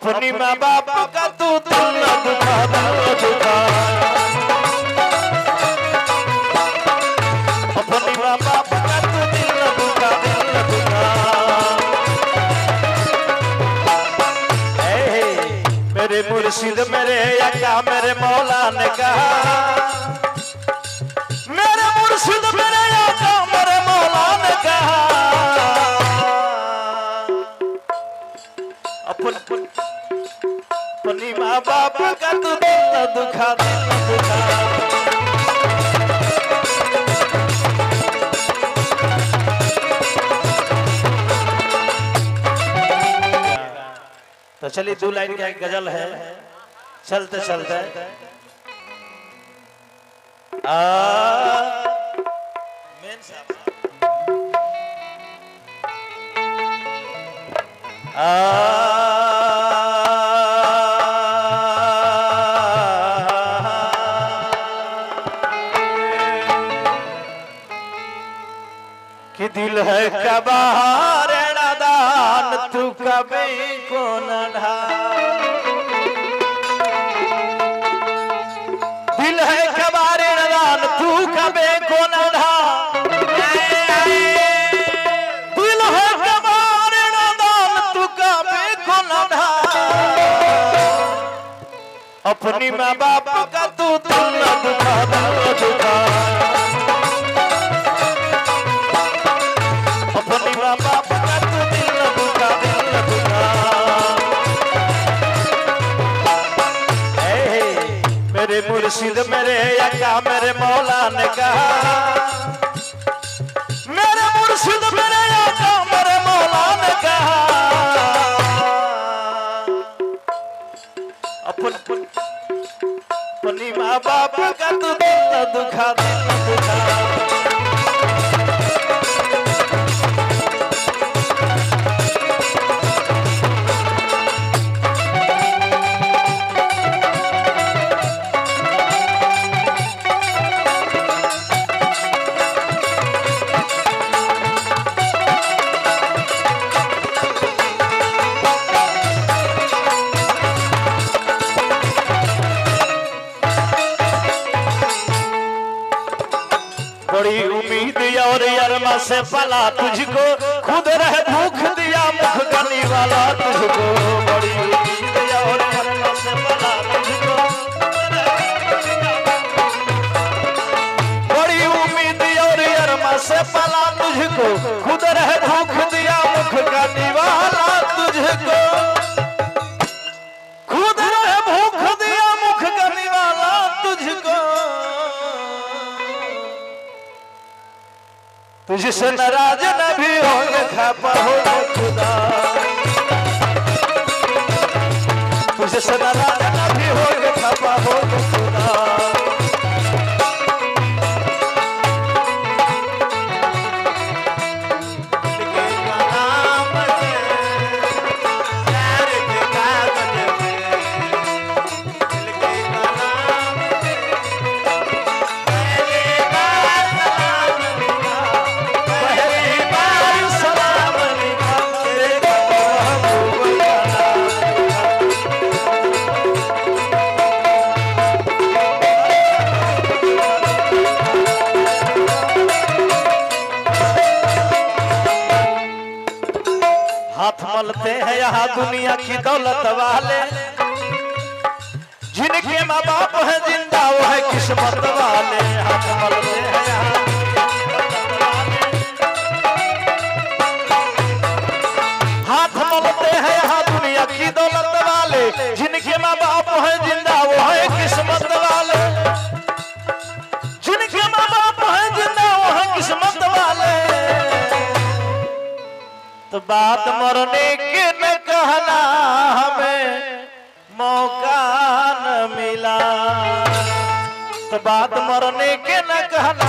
अपनी माँ बाप का तू दिल न दुखा, अपनी माँ बाप का तू दिल न दुखा। मेरे मुर्शिद मेरे अका मेरे मौला ने कहा, मेरे मुर्शिद मेरे अका मेरे मौला ने कहा, अपनी माँ बाप का तू दिल न दुखा, दिल न दुखा। तो चलिए 2 लाइन का एक गजल है, चलते चलते मेन साहब कि दिल है कबार नादान तू कभी को न ढा, दिल है कबार नादान तू कभी को न ढा, दिल है कबार नादान तू कभी को न ढा, अपनी माँ बाप का तू दिल न दुखा, दिल दुखा। मेरे मुर्शिद मेरे अका मेरे मौला ने कहा, मेरे मुर्शिद मेरे अका मेरे मौला ने कहा, अपनी माँ बाप का तू दिल न दुखा, दिल न दुखा। बड़ी उम्मीद और अरमा से पला तुझको, खुद रह भूख दिया मुख गनी वाला तुझको, बड़ी उम्मीद और अरमा से पला तुझको, बड़ी उम्मीद और अरमा से पला तुझको, खुद रह भूख दिया मुख गनी वाला तुझको, खुद रह भूख दिया मुख गनी वाला तुझको, तुझसे नाराज न भी हो खफा हो खुदा, तुझसे नाराज न भी हो खफा हो खुदा। हाथ मलते हैं यहाँ दुनिया की दौलत वाले, जिनके माँ बाप है जिंदा वो है किस्मत वाले, हाथ मलते हैं यहाँ, हाथ मलते हैं यहाँ दुनिया की दौलत वाले, जिनके माँ बाप है जिंदा वो है किस्मत वाले, जिनके माँ बाप है जिंदा वो है किस्मत वाले। तो बात मरने के न कहना हमें मौका न मिला, तो बात मरने के न कहना